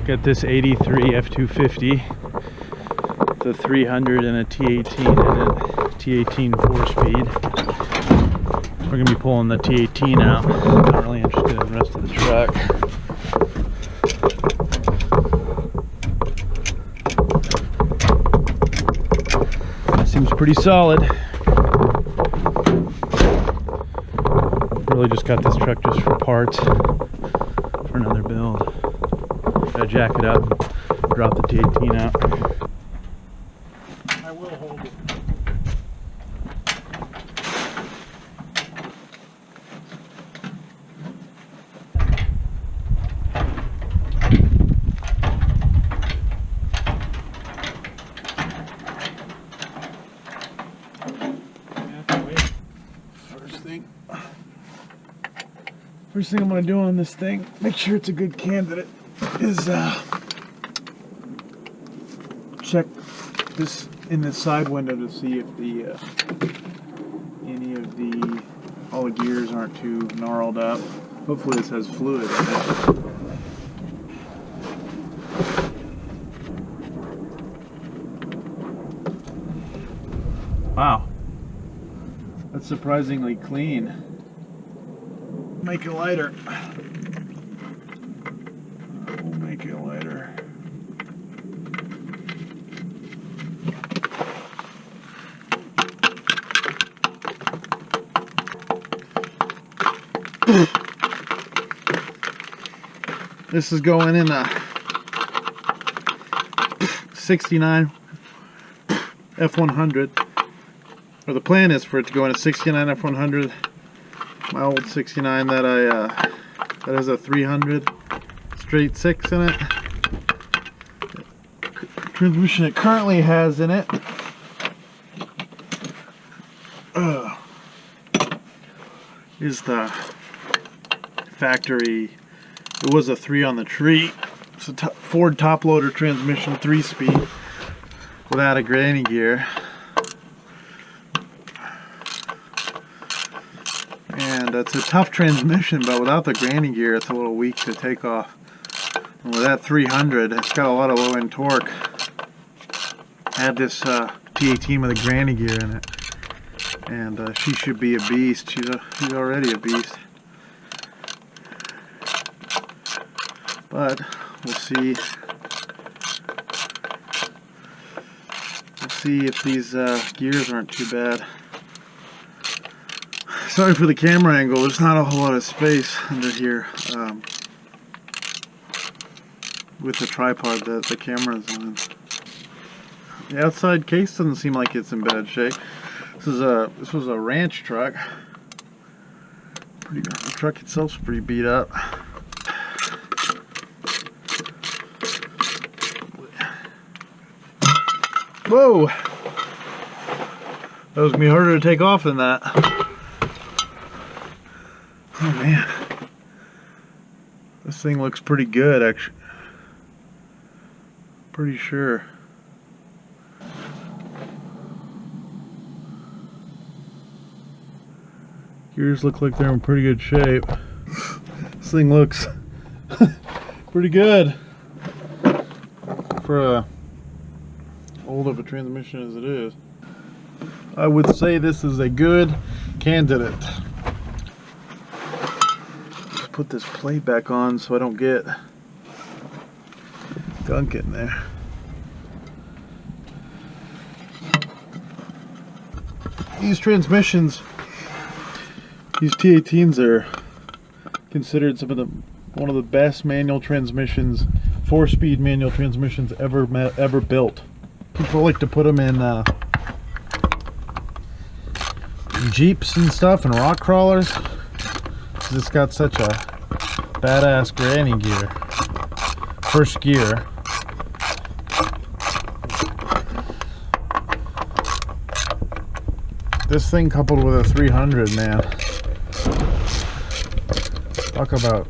Got this 83 F-250. It's a 300 and a T18 and a T18 4-speed. We're going to be pulling the T18 out. Not really interested in the rest of the truck. Seems pretty solid. Really just got this truck just for parts for another build. Gotta jack it up and drop the T18 out. I will hold it. First thing I'm going to do on this thing, make sure it's a good candidate, is check this in the side window to see if the any of the all the gears aren't too gnarled up. Hopefully this has fluid in it. Wow, that's surprisingly clean. Make it lighter. We'll make it lighter. This is going in a 69 F100, or the plan is for it to go in a 69 F100. My old 69 that that has a 300 straight 6 in it. Transmission it currently has in it is the factory. It was a 3 on the tree. It's a Ford top loader transmission, 3-speed without a granny gear. And it's a tough transmission, but without the granny gear it's a little weak to take off. And with that 300, it's got a lot of low end torque. I had this T18 with a granny gear in it, and she should be a beast. She's already a beast. But we'll see. We'll see if these gears aren't too bad. Sorry for the camera angle, there's not a whole lot of space under here with the tripod that the camera's on. The outside case doesn't seem like it's in bad shape. This was a ranch truck. The truck itself's pretty beat up. Whoa! That was gonna be harder to take off than that. Oh man, this thing looks pretty good actually. Pretty sure. Gears look like they're in pretty good shape. This thing looks pretty good for old of a transmission as it is. I would say this is a good candidate. Put this plate back on so I don't get gunk in there. These transmissions, these T18s are considered one of the best manual transmissions, 4-speed manual transmissions ever built. People like to put them in Jeeps and stuff and rock crawlers. It's got such a badass granny gear. First gear. This thing coupled with a 300, man. Talk about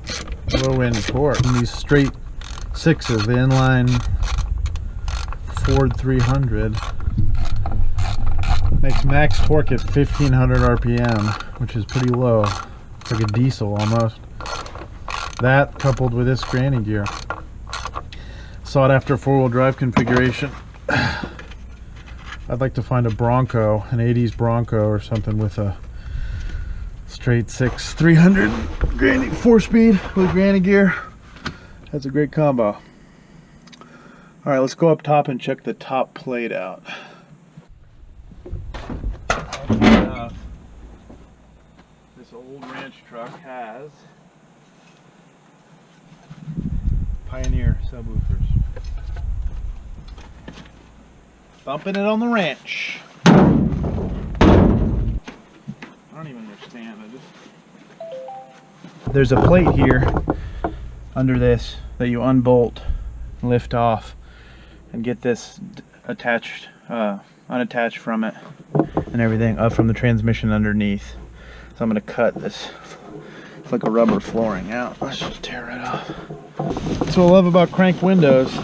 low end torque. And these straight 6s, the inline Ford 300, makes max torque at 1500 RPM, which is pretty low. It's like a diesel almost. That coupled with this granny gear. sought after four-wheel drive configuration. I'd like to find a Bronco, an 80s Bronco or something with a straight 6 300 granny 4-speed with granny gear. That's a great combo. All right, let's go up top and check the top plate out. This old ranch truck has Pioneer subwoofers. Thumping it on the ranch. I don't even understand. There's a plate here under this that you unbolt, lift off, and get this attached, unattached from it and everything up from the transmission underneath. So I'm going to cut this, it's like a rubber flooring out. Let's just tear it off. That's what I love about crank windows.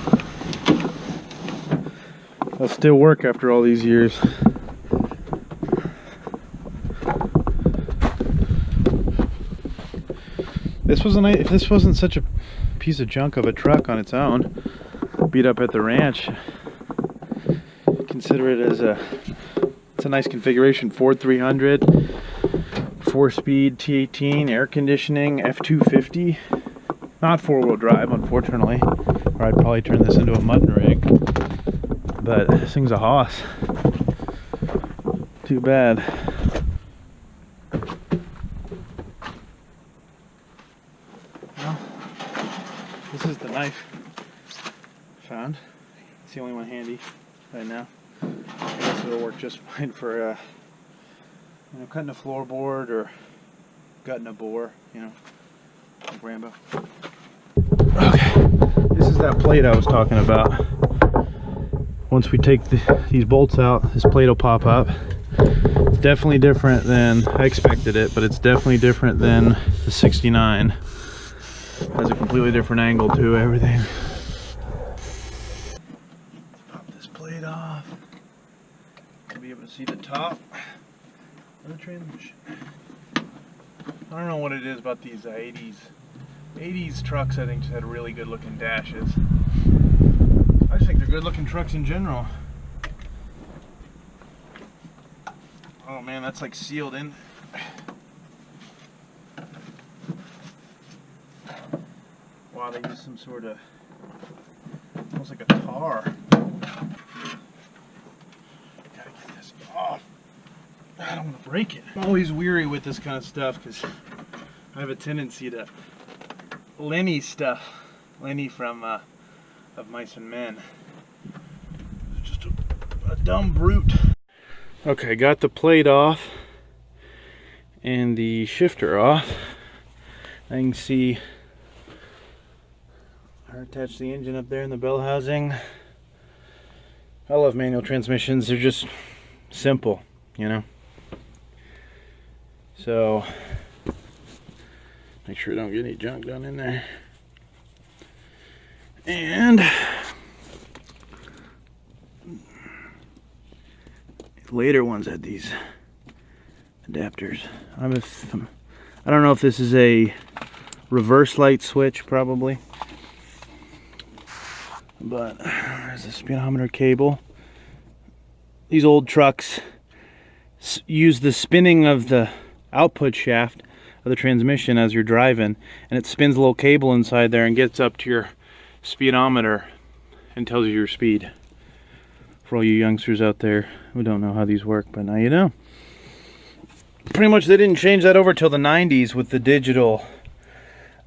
They'll still work after all these years. This was if this wasn't such a piece of junk of a truck on its own, beat up at the ranch, consider it as it's a nice configuration. Ford 300, 4-speed T18, air conditioning, F-250. Not four-wheel drive, unfortunately, or I'd probably turn this into a mutton rig. But this thing's a hoss. Too bad. Well, this is the knife I found. It's the only one handy right now. I guess it'll work just fine for cutting a floorboard or gutting a boar, like Rambo. Okay, this is that plate I was talking about. Once we take these bolts out, this plate will pop up. It's definitely different than I expected it, but it's definitely different than the 69. Has a completely different angle to everything. Let's pop this plate off. You'll be able to see the top of the transmission. I don't know what it is about these 80s trucks. I think just had really good looking dashes. I just think they're good looking trucks in general. Oh man, that's like sealed in. Wow, they use some sort of, almost like a tar. Gotta get this off. I don't want to break it. I'm always weary with this kind of stuff because I have a tendency to Lenny stuff. Lenny from Of Mice and Men. Just a dumb brute. Okay, got the plate off and the shifter off. I can see I attached the engine up there in the bell housing. I love manual transmissions. They're just simple, So make sure I don't get any junk done in there. And later ones had these adapters. I don't know if this is a reverse light switch, probably, but there's a speedometer cable. These old trucks use the spinning of the output shaft of the transmission as you're driving, and it spins a little cable inside there and gets up to your speedometer and tells you your speed. For all you youngsters out there who don't know how these work, but now you know. Pretty much they didn't change that over till the 90s with the digital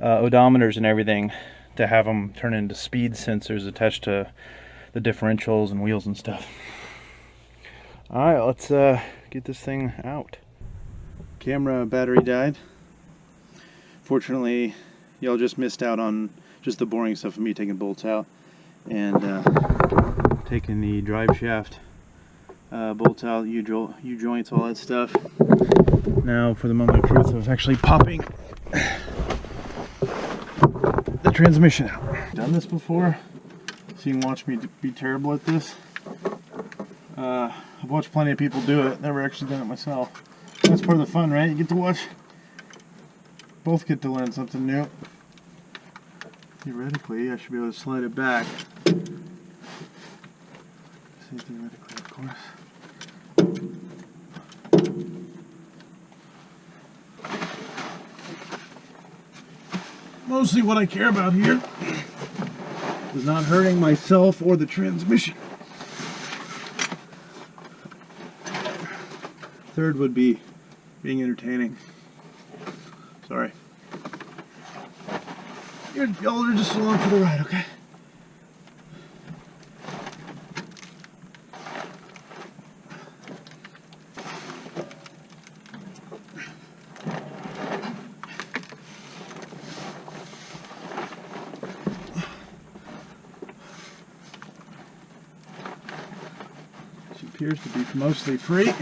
odometers and everything to have them turn into speed sensors attached to the differentials and wheels and stuff. Alright, let's get this thing out. Camera battery died. Fortunately, y'all just missed out on just the boring stuff of me taking bolts out and taking the drive shaft bolts out, U-joints, all that stuff. Now for the moment of truth of actually popping the transmission out. Done this before, so you can watch me be terrible at this. I've watched plenty of people do it, never actually done it myself. That's part of the fun, right? You get to watch, both get to learn something new. Theoretically, I should be able to slide it back Theoretically, of course. Mostly what I care about here is not hurting myself or the transmission. Third would be being entertaining. Sorry. Y'all are just along for the ride, okay? She appears to be mostly free.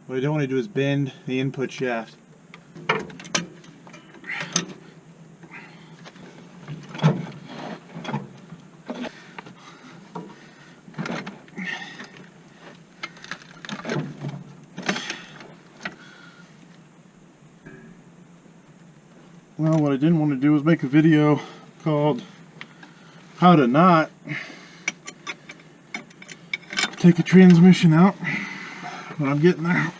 What I don't want to do is bend the input shaft. Well, what I didn't want to do was make a video called How to Not Take a Transmission Out, but I'm getting there.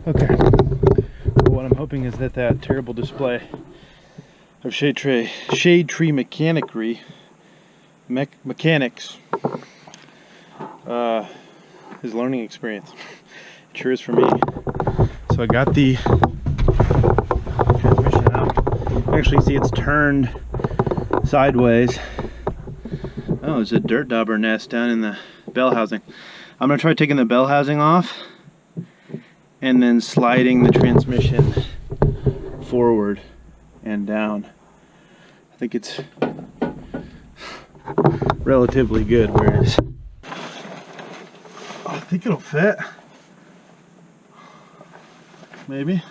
Okay, well, what I'm hoping is that that terrible display of shade tree mechanics is learning experience. It sure is for me. So I got the transmission out. Actually, see, it's turned sideways. Oh, there's a dirt dauber nest down in the bell housing. I'm gonna try taking the bell housing off and then sliding the transmission forward and down. I think it's relatively good where it is. I think it'll fit. Maybe.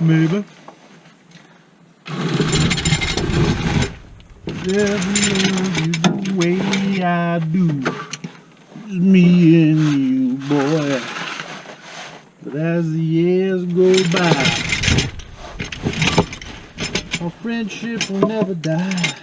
Maybe. The way I do. It's me and you, boy. But as the years go by, our friendship will never die.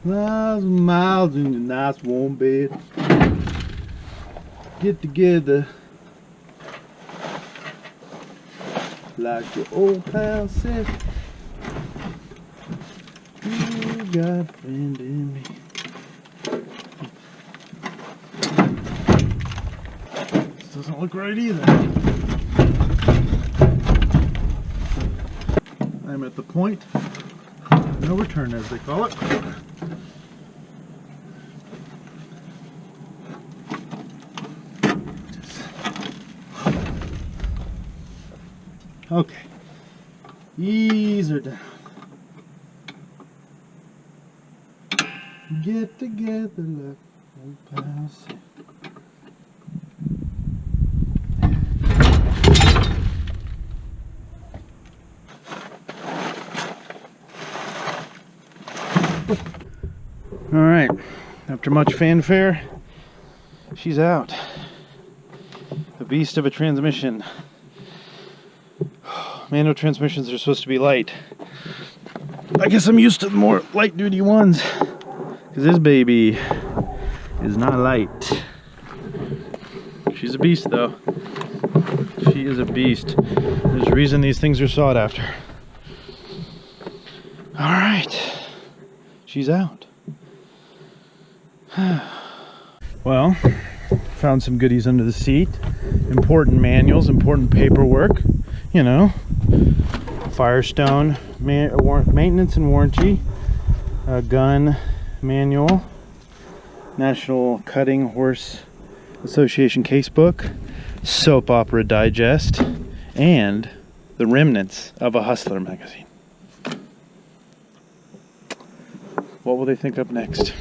Miles and miles in your nice warm bed. Get together like the old pal said. You got a friend in me. This doesn't look right either. I'm at the point of no return, as they call it. Okay, ease her down. Get together like old pals. All right, after much fanfare, she's out. The beast of a transmission. Manual transmissions are supposed to be light. I guess I'm used to the more light duty ones. Because this baby is not light. She's a beast though. She is a beast. There's a reason these things are sought after. Alright. She's out. Well, found some goodies under the seat. Important manuals, important paperwork. You know, Firestone maintenance and warranty, a gun manual, National Cutting Horse Association casebook, Soap Opera Digest, and the remnants of a Hustler magazine. What will they think up next?